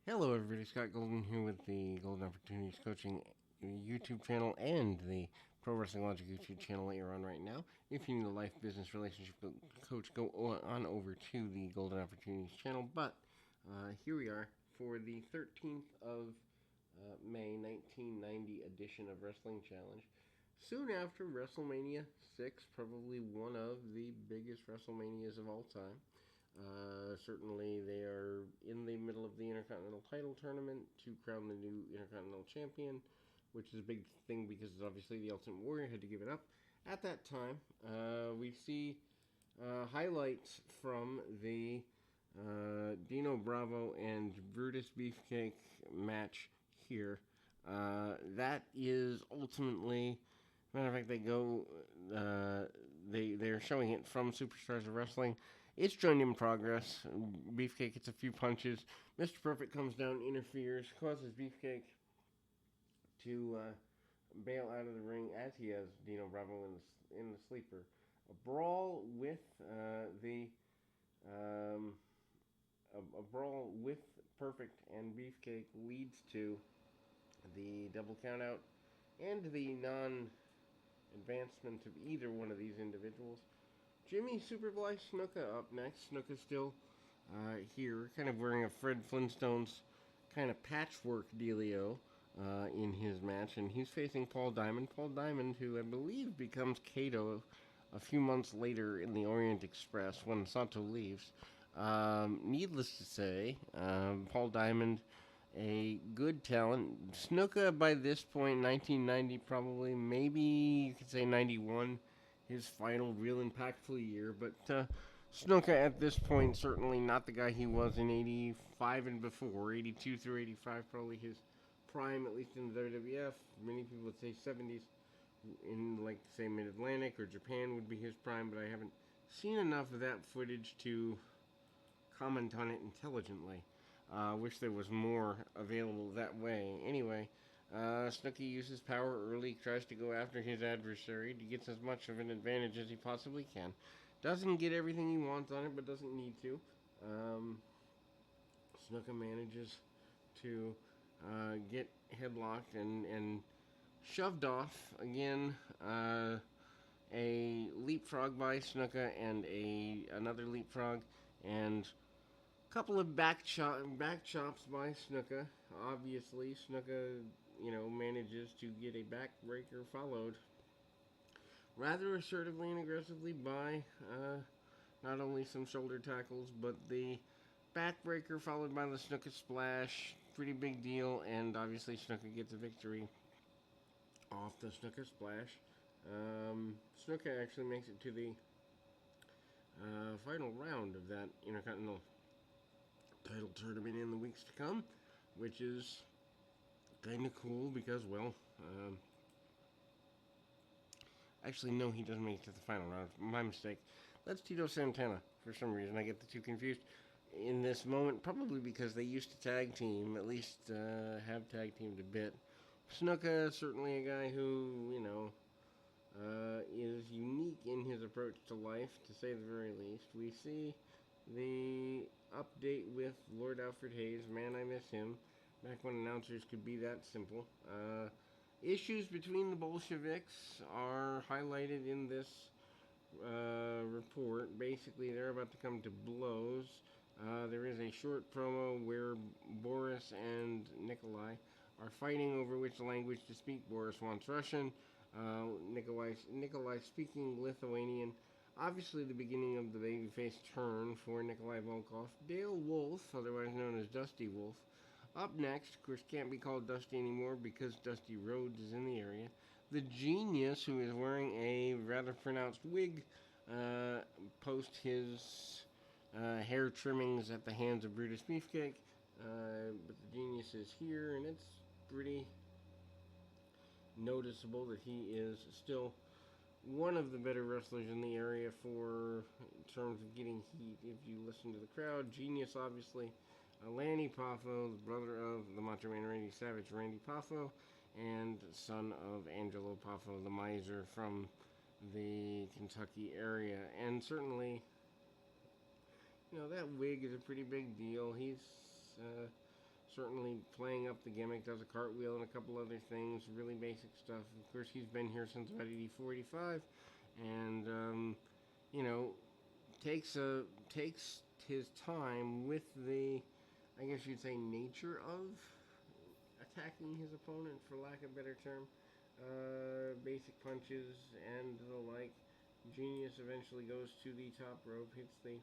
Hello, everybody. Scott Golden here with the Golden Opportunities Coaching YouTube channel and the Pro Wrestling Logic YouTube channel that you're on right now. If you need a life, business, relationship coach, go on over to the Golden Opportunities channel. But here we are for the 13th of May 1990 edition of Wrestling Challenge. Soon after WrestleMania 6, probably one of the biggest WrestleManias of all time. Certainly, they are in the middle of the Intercontinental title tournament to crown the new Intercontinental champion, which is a big thing because obviously the Ultimate Warrior had to give it up. At that time, we see highlights from the Dino Bravo and Brutus Beefcake match here. That is ultimately, matter of fact, they're showing it from Superstars of Wrestling. It's joined in progress. Beefcake hits a few punches. Mr. Perfect comes down, interferes, causes Beefcake to bail out of the ring as he has Dino Bravo in the sleeper. A brawl with a brawl with Perfect and Beefcake leads to the double countout and the non-advancement of either one of these individuals. Jimmy Superfly Snuka up next. Snuka still here, kind of wearing a Fred Flintstone's kind of patchwork dealio in his match, and he's facing Paul Diamond. Paul Diamond, who I believe becomes Kato a few months later in the Orient Express when Sato leaves. Needless to say, Paul Diamond, a good talent. Snuka by this point, 1990 probably, maybe you could say 91, his final real impactful year. But Snuka at this point, certainly not the guy he was in 85 and before. 82 through 85, probably his prime, at least in the WWF. Many people would say 70s in, like, say, Mid-Atlantic or Japan would be his prime, but I haven't seen enough of that footage to comment on it intelligently. Wish there was more available that way. Anyway, Snooki uses power early, tries to go after his adversary. He gets as much of an advantage as he possibly can. Doesn't get everything he wants on it, but doesn't need to. Snuka manages to get headlocked and shoved off again. A leapfrog by Snuka and another leapfrog, and couple of back chops by Snuka. Obviously, Snuka, manages to get a backbreaker followed rather assertively and aggressively by not only some shoulder tackles, but the backbreaker followed by the Snuka splash. Pretty big deal, and obviously Snuka gets a victory off the Snuka splash. Snuka actually makes it to the final round of that Intercontinental title tournament in the weeks to come, which is kind of cool because, well, actually, no, he doesn't make it to the final round. My mistake. That's Tito Santana. For some reason, I get the two confused in this moment, probably because they used to tag team, at least have tag teamed a bit. Snuka, certainly a guy who, is unique in his approach to life, to say the very least. We see the update with Lord Alfred Hayes. Man, I miss him. Back when announcers could be that simple. Issues between the Bolsheviks are highlighted in this report. Basically, they're about to come to blows. There is a short promo where Boris and Nikolai are fighting over which language to speak. Boris wants Russian. Nikolai speaking Lithuanian. Obviously, the beginning of the babyface turn for Nikolai Volkov. Dale Wolf, otherwise known as Dusty Wolf, up next. Of course, can't be called Dusty anymore because Dusty Rhodes is in the area. The Genius, who is wearing a rather pronounced wig, post his hair trimmings at the hands of Brutus Beefcake. But the Genius is here, and it's pretty noticeable that he is still one of the better wrestlers in the area in terms of getting heat. If you listen to the crowd, Genius, obviously, Lanny Poffo, the brother of the Macho Man Randy Savage, Randy Poffo, and son of Angelo Poffo, the miser from the Kentucky area. And certainly, that wig is a pretty big deal. He's certainly playing up the gimmick, does a cartwheel and a couple other things, really basic stuff. Of course, he's been here since about 84, 85, and you know, takes his time with the, I guess you'd say, nature of attacking his opponent, for lack of a better term. Basic punches and the like. Genius eventually goes to the top rope, hits the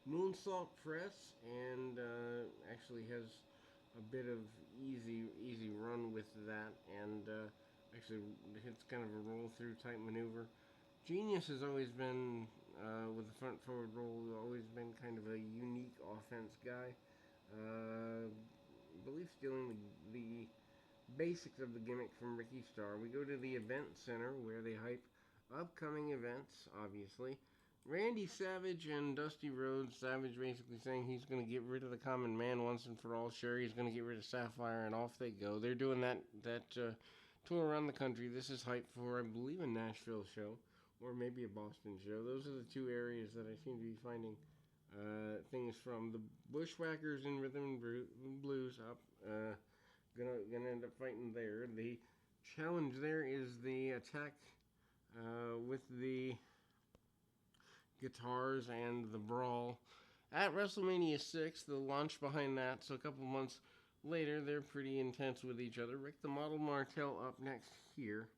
moonsault press, and actually has a bit of easy run with that, and actually hits kind of a roll through type maneuver. Genius has always been with the front forward roll, always been kind of a unique offense guy. I believe stealing the basics of the gimmick from Ricky Starr. We go to the event center where they hype upcoming events, obviously. Randy Savage and Dusty Rhodes. Savage basically saying he's going to get rid of the common man once and for all. Sherry's going to get rid of Sapphire, and off they go. They're doing that tour around the country. This is hype for, I believe, a Nashville show or maybe a Boston show. Those are the two areas that I seem to be finding things from. The Bushwhackers in Rhythm and Blues up. Gonna end up fighting there. The challenge there is the attack with the guitars and the brawl at WrestleMania 6, the launch behind that. So a couple months later, they're pretty intense with each other. Rick the Model Martel up next here.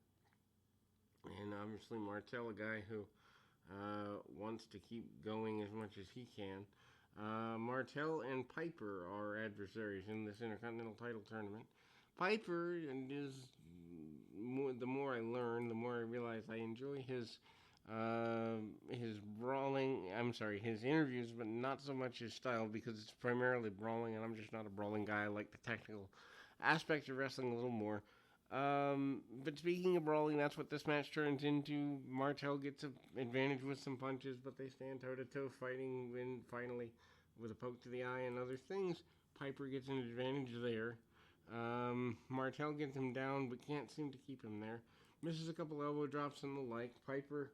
And obviously Martel, a guy who wants to keep going as much as he can. Martel and Piper are adversaries in this Intercontinental title tournament. Piper is, the more I learn, the more I realize I enjoy his brawling, his interviews, but not so much his style, because it's primarily brawling, and I'm just not a brawling guy. I like the technical aspect of wrestling a little more. But speaking of brawling, that's what this match turns into. Martel gets an advantage with some punches, but they stand toe-to-toe fighting, win finally with a poke to the eye and other things. Piper gets an advantage there. Martel gets him down, but can't seem to keep him there. Misses a couple elbow drops and the like. Piper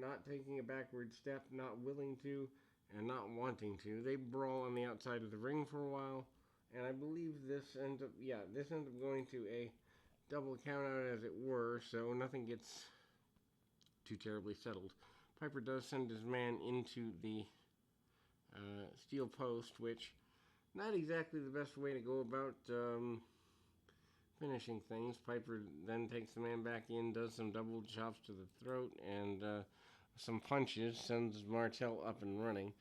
not taking a backward step, not willing to, and not wanting to. They brawl on the outside of the ring for a while, and I believe this ends up going to a double count out, as it were, so nothing gets too terribly settled. Piper does send his man into the steel post, which not exactly the best way to go about finishing things. Piper then takes the man back in, does some double chops to the throat, and some punches, sends Martel up and running.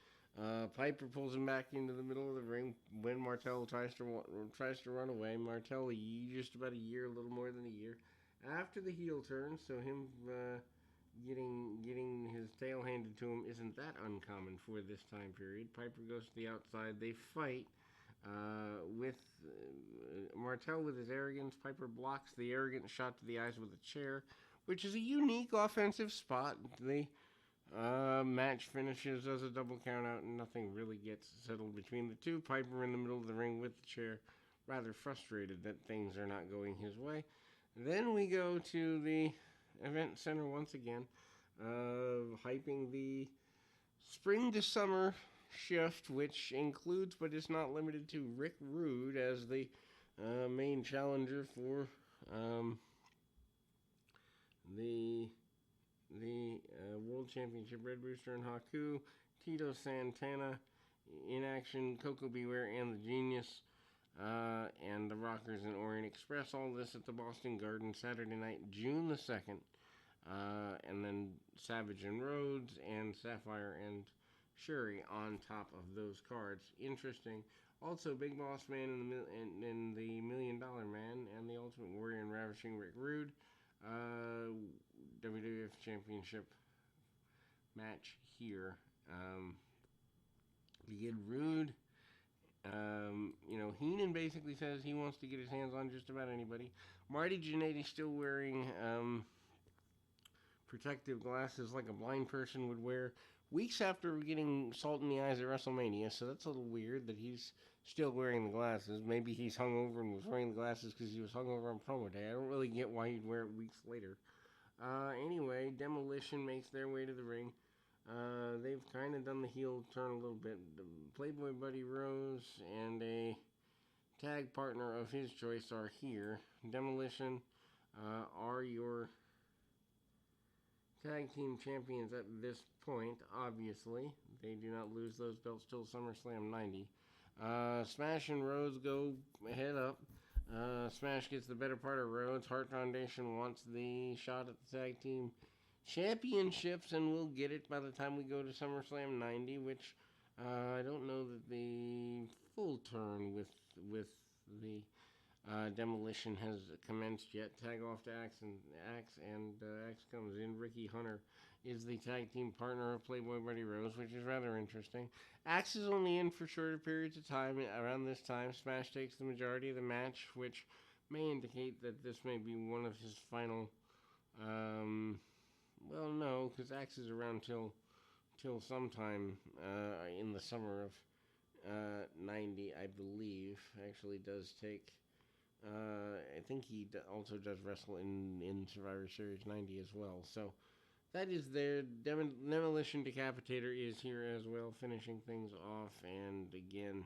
Piper pulls him back into the middle of the ring when Martel tries to run away. Martel, just about a little more than a year after the heel turn, so him getting his tail handed to him isn't that uncommon for this time period. Piper goes to the outside. They fight with Martel with his arrogance. Piper blocks the arrogant shot to the eyes with a chair, which is a unique offensive spot. The match finishes as a double count out, and nothing really gets settled between the two. Piper in the middle of the ring with the chair, rather frustrated that things are not going his way. Then we go to the event center once again, hyping the spring to summer shift, which includes but is not limited to Rick Rude as the main challenger for the World Championship. Red Rooster and Haku, Tito Santana in action, Coco Beware and the Genius, and the Rockers and Orient Express. All this at the Boston Garden Saturday night, June the 2nd. And then Savage and Rhodes and Sapphire and Sherry on top of those cards. Interesting. Also, Big Boss Man and the $1 Million Man and the Ultimate Warrior and Ravishing Rick Rude. WWF Championship match here. You get Rude. Heenan basically says he wants to get his hands on just about anybody. Marty Jannetty still wearing protective glasses like a blind person would wear weeks after getting salt in the eyes at WrestleMania, so that's a little weird that he's still wearing the glasses. Maybe he's hungover and was wearing the glasses because he was hungover on promo day. I don't really get why he'd wear it weeks later. Anyway, Demolition makes their way to the ring. They've kind of done the heel turn a little bit. Playboy Buddy Rose and a tag partner of his choice are here. Demolition are your tag team champions at this point, obviously. They do not lose those belts till SummerSlam 90. Smash and Rhodes go head up. Smash gets the better part of Rhodes. Hart Foundation wants the shot at the tag team championships, and we'll get it by the time we go to SummerSlam 90, which I don't know that the full turn with the Demolition has commenced yet. Tag off to Axe, and Axe comes in. Ricky Hunter is the tag team partner of Playboy Buddy Rose, which is rather interesting. Axe is only in for shorter periods of time. Around this time, Smash takes the majority of the match, which may indicate that this may be one of his final. Well, no, because Axe is around till sometime in the summer of 90, I believe. Actually, does take. I think he also does wrestle in Survivor Series 90 as well. So that is there. Demolition Decapitator is here as well, finishing things off. And again,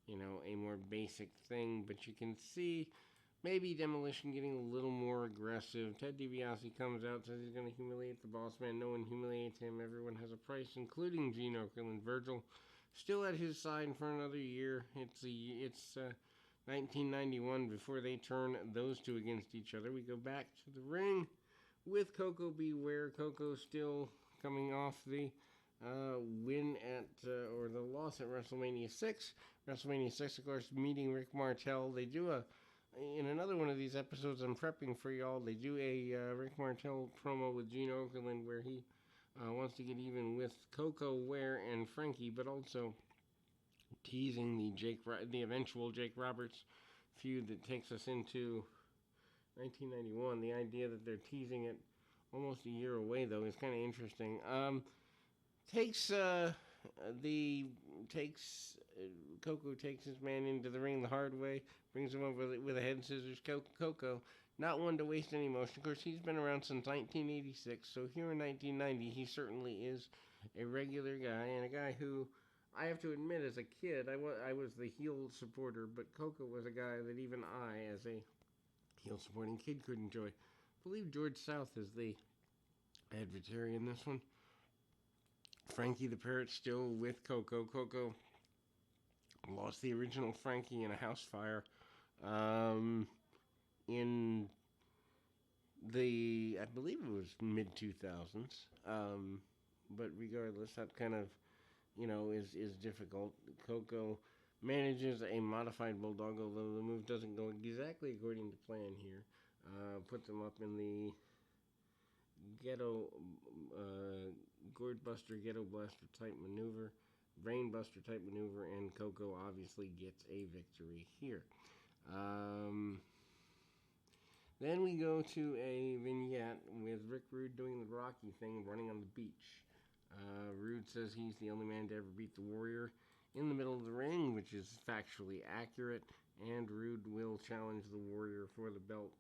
a more basic thing. But you can see maybe Demolition getting a little more aggressive. Ted DiBiase comes out, says he's going to humiliate the boss man. No one humiliates him. Everyone has a price, including Gino and Virgil. Still at his side for another year. It's 1991 before they turn those two against each other. We go back to the ring with Coco Beware. Coco still coming off the win or the loss at WrestleMania 6. WrestleMania 6, of course, meeting Rick Martel. They do in another one of these episodes I'm prepping for y'all, they do a Rick Martel promo with Gene Okerlund where he wants to get even with Coco, Ware, and Frankie, but also teasing the eventual Jake Roberts feud that takes us into 1991. The idea that they're teasing it almost a year away, though, is kind of interesting. Coco takes his man into the ring the hard way, brings him over with a head scissors. Coco, not one to waste any motion. Of course, he's been around since 1986, so here in 1990, he certainly is a regular guy, and a guy who, I have to admit, as a kid, I was the heel supporter, but Coco was a guy that even I, as a heel supporting kid, could enjoy. I believe George South is the adversary in this one. Frankie the Parrot still with Coco. Coco lost the original Frankie in a house fire in I believe it was mid-2000s. But regardless, that kind of, is difficult. Coco manages a modified bulldog, although the move doesn't go exactly according to plan here. Puts him up in the ghetto gourd buster, ghetto blaster type maneuver, brain buster type maneuver, and Coco obviously gets a victory here. Then we go to a vignette with Rick Rude doing the Rocky thing, running on the beach. Rude says he's the only man to ever beat the Warrior in the middle of the ring, which is factually accurate, and Rude will challenge the Warrior for the belt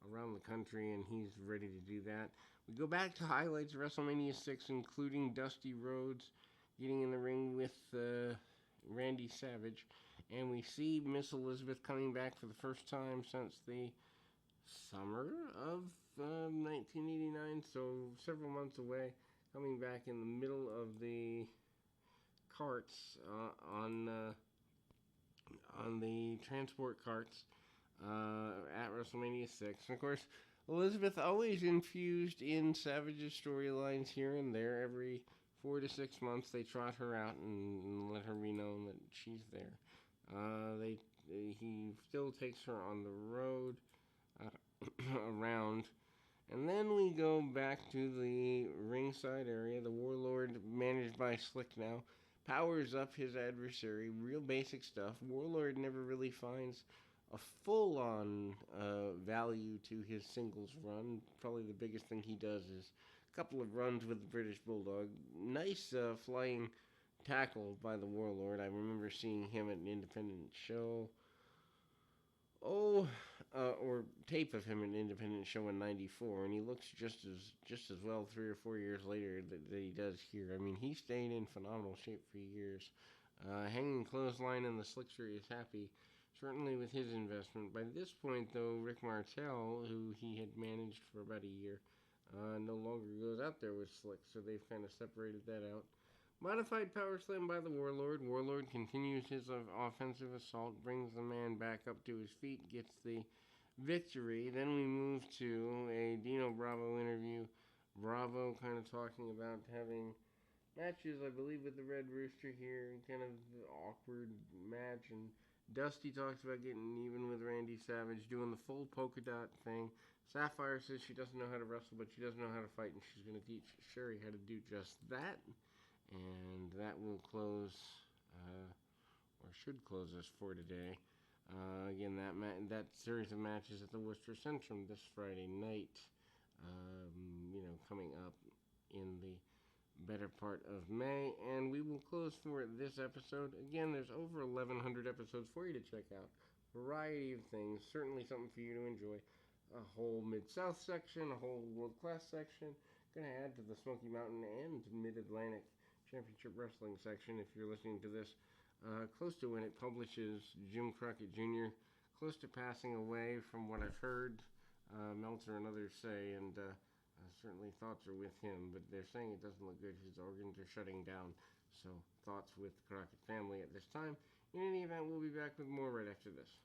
around the country, and he's ready to do that. We go back to highlights of WrestleMania 6, including Dusty Rhodes getting in the ring with Randy Savage, and we see Miss Elizabeth coming back for the first time since the summer of 1989, so several months away, coming back in the middle of the carts on the transport carts at WrestleMania 6. And of course, Elizabeth always infused in Savage's storylines here and there. Every 4 to 6 months, they trot her out and let her be known that she's there. He still takes her on the road around. And then we go back to the ringside area. The Warlord, managed by Slick now, powers up his adversary. Real basic stuff. Warlord never really finds a full-on value to his singles run. Probably the biggest thing he does is a couple of runs with the British Bulldog. Nice flying tackle by the Warlord. I remember seeing him at an independent show. or tape of him in Independent Show in '94, and he looks just as well 3 or 4 years later that he does here. I mean, he stayed in phenomenal shape for years. Hanging Clothesline and the Slickster is happy, certainly with his investment. By this point, though, Rick Martel, who he had managed for about a year, no longer goes out there with Slick, so they've kind of separated that out. Modified power slam by the Warlord. Warlord continues his offensive assault, brings the man back up to his feet, gets the victory. Then we move to a Dino Bravo interview. Bravo kind of talking about having matches, I believe, with the Red Rooster here, kind of awkward match. And Dusty talks about getting even with Randy Savage, doing the full polka dot thing. Sapphire says she doesn't know how to wrestle, but she does know how to fight, and she's going to teach Sherry how to do just that. And that will close, or should close us for today. Again, that series of matches at the Worcester Centrum this Friday night, coming up in the better part of May. And we will close for this episode. Again, there's over 1,100 episodes for you to check out. Variety of things, certainly something for you to enjoy. A whole Mid-South section, a whole world-class section. Going to add to the Smoky Mountain and Mid-Atlantic Championship Wrestling section if you're listening to this. Close to when it publishes, Jim Crockett Jr., close to passing away from what I've heard Meltzer and others say, and certainly thoughts are with him, but they're saying it doesn't look good. His organs are shutting down, so thoughts with the Crockett family at this time. In any event, we'll be back with more right after this.